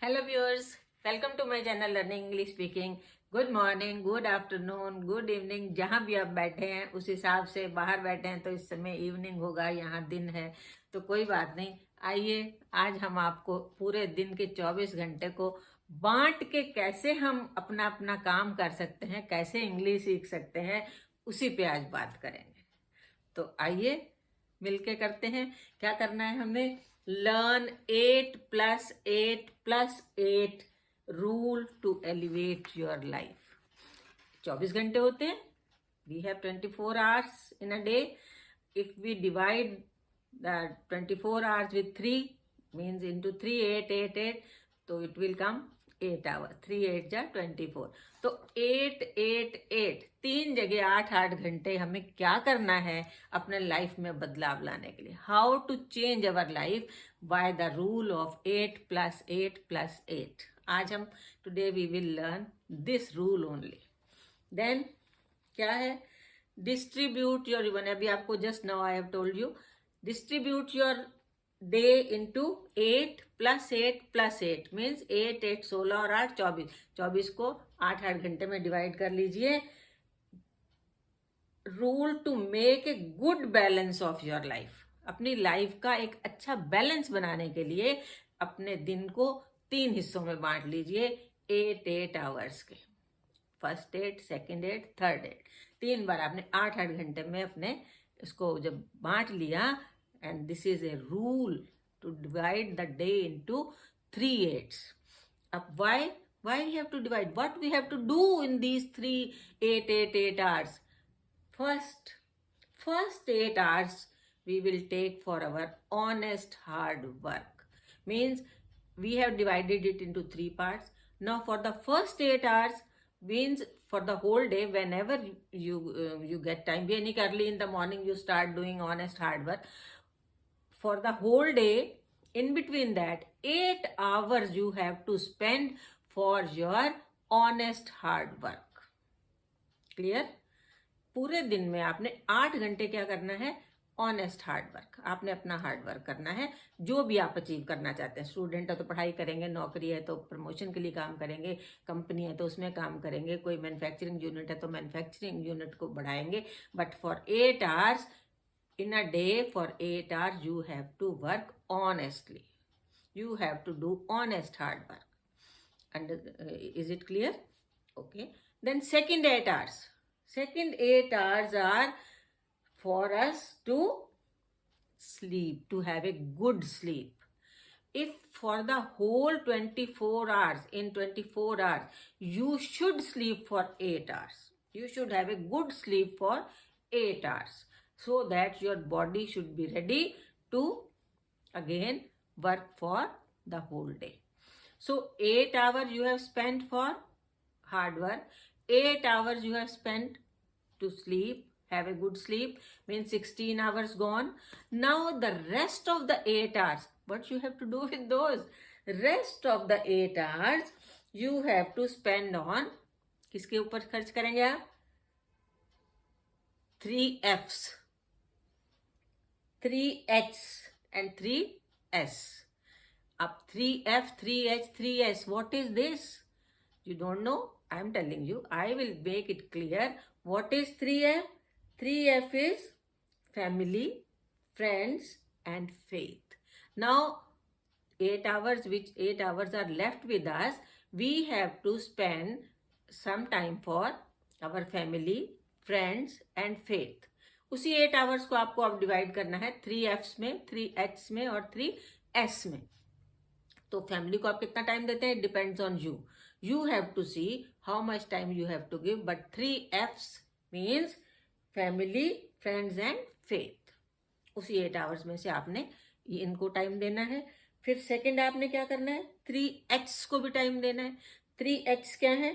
Hello viewers, welcome to my channel learning English speaking. Good morning, good afternoon, good evening. जहाँ भी आप बैठे हैं उस हिसाब से, बाहर बैठे हैं तो इस समय इवनिंग होगा, यहाँ दिन है तो कोई बात नहीं। आइए आज हम आपको पूरे दिन के 24 घंटे को बांट के कैसे हम अपना अपना काम कर सकते हैं, कैसे इंग्लिश सीख सकते हैं, उसी पे आज बात करेंगे। तो आइए मिलके करते हैं। क्या करना है हमें? Learn 8+8+8 rule to elevate your life. 24 घंटे होते हैं। We have 24 hours in a day. If we divide the 24 hours with 3 means into 3 8 8 8, तो इट विल कम 8 hours. 3 8 जा 24. तो 8 8 8 तीन जगह 8 8 घंटे हमें क्या करना है अपने लाइफ में बदलाव लाने के लिए? How to change our life by the rule of 8+8+8. आज हम today we will learn this rule only. Then क्या है? डिस्ट्रीब्यूट योर, इवन अभी आपको just now I have told you, distribute your day into 8+8+8 means 8 8 16 और 8 24. 24 को 8 8 घंटे में डिवाइड कर लीजिए. Rule to make a good balance of your life. अपनी लाइफ का एक अच्छा बैलेंस बनाने के लिए अपने दिन को 3 हिस्सों में बांट लीजिए 8 8 आवर्स के. First 8, second 8, third 8. 3 बार आपने 8 8 घंटे में अपने इसको जब बांट लिया, and this is a rule to divide the day into 3 8s. अब why we have to divide? What we have to do in these 3 8 8 8 hours? First 8 hours we will take for our honest hard work. Means we have divided it into 3 parts. Now for the first 8 hours means for the whole day, whenever you get time, be any early in the morning you start doing honest hard work. For the whole day, in between that 8 hours you have to spend for your honest hard work. Clear? पूरे दिन में आपने 8 घंटे क्या करना है? Honest hard work. आपने अपना हार्ड वर्क करना है जो भी आप अचीव करना चाहते हैं. स्टूडेंट है तो पढ़ाई करेंगे, नौकरी है तो प्रमोशन के लिए काम करेंगे, कंपनी है तो उसमें काम करेंगे, कोई मैन्युफैक्चरिंग यूनिट है तो मैन्युफैक्चरिंग यूनिट को बढ़ाएंगे. But for 8 hours in a day, for 8 hours you have to work honestly. You have to do honest hard work. And is it clear? Okay. Then second 8 hours. Second 8 hours are for us to sleep, to have a good sleep. If for the whole 24 hours, in 24 hours, you should sleep for 8 hours. You should have a good sleep for 8 hours so that your body should be ready to again work for the whole day. So 8 hours you have spent for hard work, 8 hours you have spent to sleep, have a good sleep, means 16 hours gone. Now the rest of the 8 hours, what you have to do with those? Rest of the 8 hours you have to spend on, किसके ऊपर खर्च करेंगे आप? 3 F's, 3 H's and 3 S. Up 3 F, 3 H, 3 S. What is this? You don't know? I am telling you. I will make it clear. What is 3 F? 3 F is family, friends and faith. Now 8 hours, which 8 hours are left with us, we have to spend some time for our family, friends and faith. उसी 8 hours को आपको अब divide करना है 3 F's में, 3 H's में और 3 S में. तो फैमिली को आप कितना टाइम देते हैं? Depends on you. You have to see how much time you have to give. But 3 F's means family, friends and faith. उसी 8 hours में से आपने इनको टाइम देना है. फिर सेकंड आपने क्या करना है? 3 H's को भी टाइम देना है. 3 H's क्या है?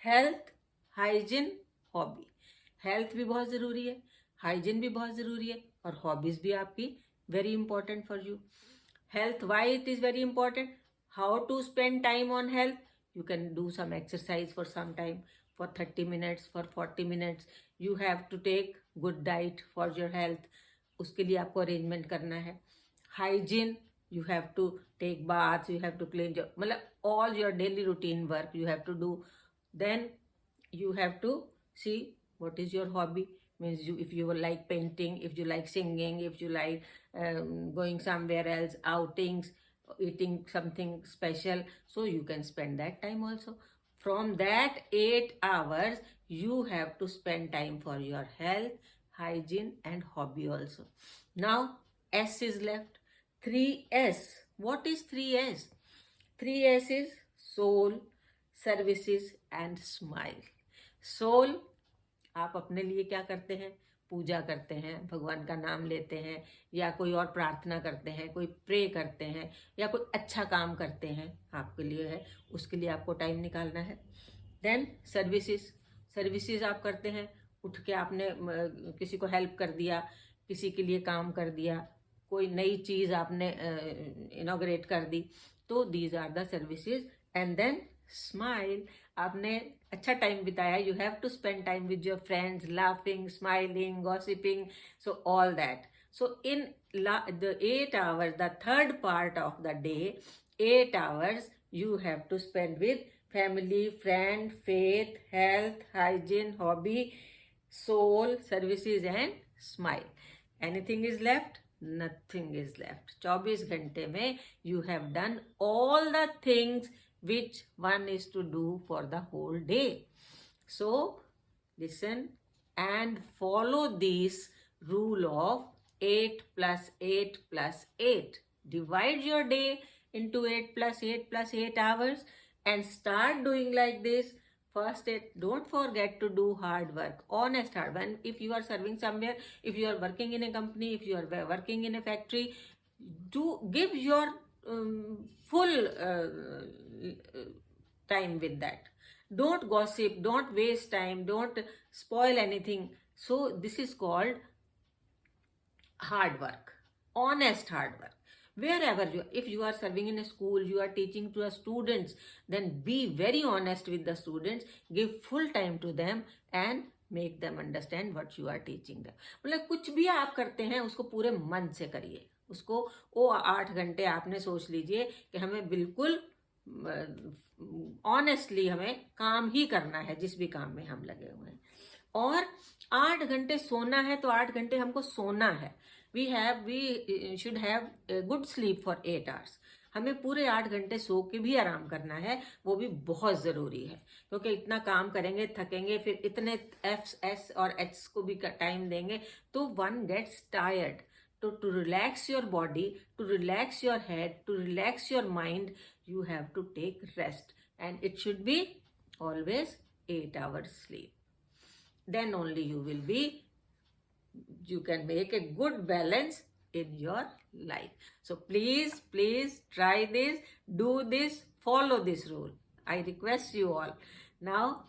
Health, hygiene, hobby. हेल्थ भी बहुत जरूरी है, हाइजीन भी बहुत जरूरी है और हॉबीज भी आपकी very important for you. Health, why it is very important? How to spend time on health? You can do some exercise for some time, for 30 minutes, for 40 minutes. You have to take good diet for your health. उसके लिए आपको arrangement करना है. Hygiene, you have to take baths, you have to clean your, all your daily routine work you have to do. Then you have to see what is your hobby. Means you, if you like painting, if you like singing, if you like going somewhere else, outings, eating something special, so you can spend that time also. From that 8 hours you have to spend time for your health, hygiene and hobby also. Now S is left. 3S. What is 3S? 3S is soul, services and smile. Soul, आप अपने लिए क्या करते हैं? पूजा करते हैं, भगवान का नाम लेते हैं, या कोई और प्रार्थना करते हैं, कोई प्रे करते हैं, या कोई अच्छा काम करते हैं, आपके लिए है, उसके लिए आपको टाइम निकालना है. Then services. सर्विसेज आप करते हैं, उठ के आपने किसी को हेल्प कर दिया, किसी के लिए काम कर दिया, कोई नई चीज़ आपने इनॉग्रेट कर दी, तो these are the services. And then smile. आपने अच्छा टाइम बिताया, you have to spend time with your friends, laughing, smiling, gossiping, so all that. So in the 8 hours, the third part of the day, 8 hours you have to spend with family, friend, faith, health, hygiene, hobby, soul, services and smile. Anything is left? Nothing is left. 24 घंटे में you have done all the things which one is to do for the whole day. So listen and follow this rule of 8 plus 8 plus 8. Divide your day into 8 plus 8 plus 8 hours and start doing like this. First, don't forget to do hard work, honest hard work. If you are serving somewhere, if you are working in a company, if you are working in a factory, do give your full time with that. Don't gossip, don't waste time, don't spoil anything. So this is called hard work, honest hard work. Wherever you, if you are serving in a school, you are teaching to the students, then be very honest with the students, give full time to them and make them understand what you are teaching them. मतलब कुछ भी आप करते हैं उसको पूरे मन से करिए. उसको वो 8 घंटे आपने सोच लीजिए कि हमें बिल्कुल ऑनेस्टली हमें काम ही करना है, जिस भी काम में हम लगे हुए हैं. और 8 घंटे सोना है तो 8 घंटे हमको सोना है. we should have a good sleep for 8 hours. हमें पूरे 8 घंटे सो के भी आराम करना है, वो भी बहुत ज़रूरी है. क्योंकि इतना काम करेंगे, थकेंगे, फिर इतने एफ एस और एच को भी टाइम देंगे, तो one gets tired. To relax your body, to relax your head, to relax your mind, you have to take rest. And it should be always 8 hours sleep. Then only you can make a good balance in your life. So please try this, do this, follow this rule. I request you all. Now,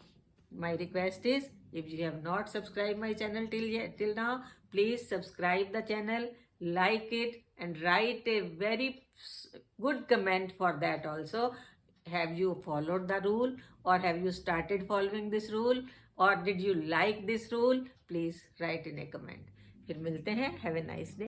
my request is, if you have not subscribed my channel till now, please subscribe the channel, like it and write a very good comment for that also. Have you followed the rule, or have you started following this rule, or did you like this rule? Please write in a comment. फिर मिलते हैं. Have a nice day.